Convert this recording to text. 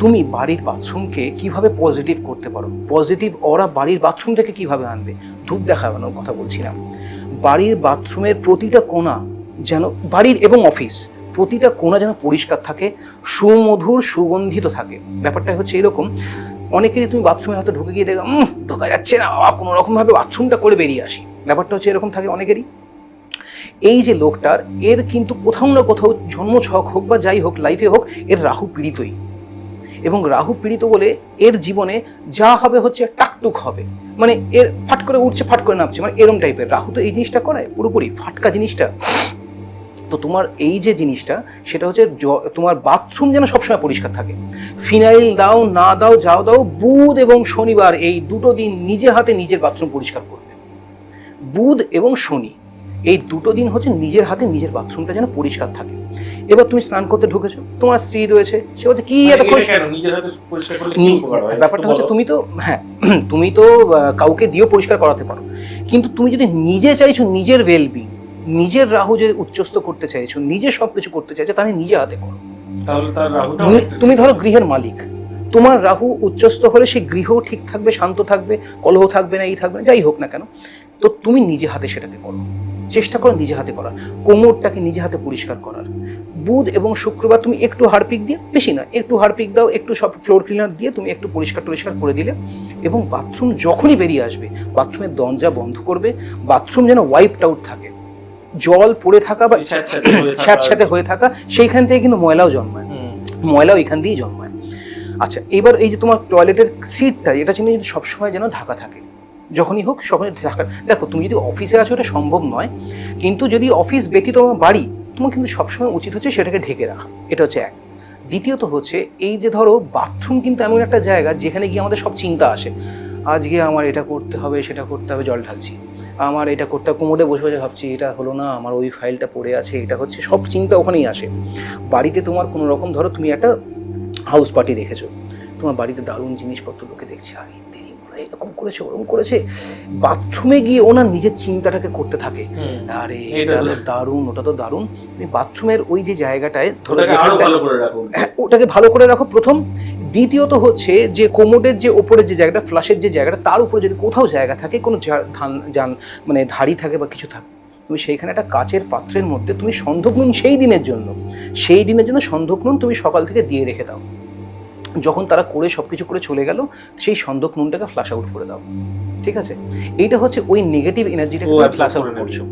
তুমি বাড়ির বাথরুমকে কিভাবে পজিটিভ করতে পারো, পজিটিভ অরা বাড়ির বাথরুম থেকে কিভাবে আনবে, ধূপ দেখানোর কথা বলছিলাম। বাড়ির বাথরুমের প্রতিটা কোণা যেন, বাড়ির এবং অফিস প্রতিটা কোণা যেন পরিষ্কার থাকে, সুমধুর সুগন্ধিত থাকে। ব্যাপারটা হচ্ছে এরকম, অনেকেরই তুমি বাথরুমে হয়তো ঢুকে গিয়ে দেখো ঢোকা যাচ্ছে না, কোনো রকমভাবে বাথরুমটা করে বেরিয়ে আসি, ব্যাপারটা হচ্ছে এরকম থাকে অনেকেরই। এই যে লোকটার, এর কিন্তু কোথাও না কোথাও জন্মছক হোক বা যাই হোক, লাইফে হোক, এর রাহু পীড়িতই। এবং রাহু পীড়িত বলে এর জীবনে যা হবে হচ্ছে টাকটুক হবে, মানে এর ফাট করে উঠছে ফাট করে নামছে, মানে এরম টাইপের। রাহু তো এই জিনিসটা করায় পুরোপুরি ফাটকা জিনিসটা। তো তোমার এই যে জিনিসটা, সেটা হচ্ছে তোমার বাথরুম যেন সবসময় পরিষ্কার থাকে। ফিনাইল দাও না দাও যাও দাও, বুধ এবং শনিবার এই দুটো দিন নিজে হাতে নিজের বাথরুম পরিষ্কার করবে। বুধ এবং শনি এই দুটো দিন হচ্ছে নিজের হাতে নিজের বাথরুমটা যেন পরিষ্কার থাকে। এবার তুমি স্নান করতে ঢুকেছো, তোমার স্ত্রী রয়েছে, সে বলছে কি ব্যাপারটা হচ্ছে, তুমি তো হ্যাঁ তুমি তো কাউকে দিয়েও পরিষ্কার করাতে পারো, কিন্তু তুমি যদি নিজে চাইছো নিজের ওয়েলবিং, নিজের রাহু যে উচ্চস্ত করতে চাইছো, নিজে সবকিছু করতে চাইছো, তাহলে নিজে হাতে করো। তুমি ধরো গৃহের মালিক, তোমার রাহু উচ্চস্ত হলে সেই গৃহ ঠিক থাকবে, শান্ত থাকবে, কলহ থাকবে না, এই থাকবে না, যাই হোক না কেন, তো তুমি নিজে হাতে সেটাকে করো, চেষ্টা করো নিজে হাতে করার, কোমরটাকে নিজে হাতে পরিষ্কার করার। বুধ এবং শুক্রবার তুমি একটু হারপিক দিয়ে, বেশি না, একটু হারপিক দাও, একটু সব ফ্লোর ক্লিনার দিয়ে তুমি একটু পরিষ্কার করে দিলে, এবং বাথরুম যখনই বেরিয়ে আসবে বাথরুমের দরজা বন্ধ করবে, বাথরুম যেন ওয়াইপড আউট থাকে, জল পড়ে থাকা বা স্যাঁতস্যাঁতে হয়ে থাকা, সেইখান থেকে কিন্তু ময়লাও জন্মায়, ময়লাও এখান দিয়েই জন্মায়। আচ্ছা, এবার এই যে তোমার টয়লেটের সিটটা, এটা যেন সবসময় যেন ঢাকা থাকে, যখনই হোক সকলে ঢাকা। দেখো, তুমি যদি অফিসে আছো এটা সম্ভব নয়, কিন্তু যদি অফিস ব্যতীত তোমার বাড়ি, তোমার কিন্তু সবসময় উচিত হচ্ছে সেটাকে ঢেকে রাখা। এটা হচ্ছে এক। দ্বিতীয়ত হচ্ছে, এই যে ধরো বাথরুম কিন্তু এমন একটা জায়গা যেখানে গিয়ে আমাদের সব চিন্তা আসে, আজকে আমার এটা করতে হবে, সেটা করতে হবে, জল ঢালছি, আমার এটা করতে হবে, কোমরে বসে বসে ভাবছি এটা হলো না, আমার ওই ফাইলটা পড়ে আছে, এটা হচ্ছে, সব চিন্তা ওখানেই আসে। বাড়িতে তোমার কোনো রকম, ধরো তুমি একটা হাউস পার্টি রেখেছো, তোমার বাড়িতে দারুণ জিনিসপত্র লোকে দেখছে, এরকম করেছে ওরকম করেছে, বাথরুমে গিয়ে ওনার নিজের চিন্তাটাকে করতে থাকে, আরে এটা তো দারুণ, ওটা তো দারুণ। তুমি বাথরুমের ওই যে জায়গাটায় ধরো ওটাকে ভালো করে রাখো প্রথম। দ্বিতীয়ত হচ্ছে যে কোমোডের যে ওপরের যে জায়গাটা, ফ্লাশের যে জায়গাটা, তার উপরে যদি কোথাও জায়গা থাকে, কোনো মানে ধাড়ি থাকে বা কিছু থাকে, তুমি সেইখানে একটা কাচের পাত্রের মধ্যে তুমি সন্ধক নুন সেই দিনের জন্য সন্ধক নুন তুমি সকাল থেকে দিয়ে রেখে দাও। যখন তারা করে সবকিছু করে চলে গেল, সেই সন্ধক নুনটাকে ফ্লাশ আউট করে দাও। ঠিক আছে, এইটা হচ্ছে ওই নেগেটিভ এনার্জিটাকে ফ্লাশ আউট করছো।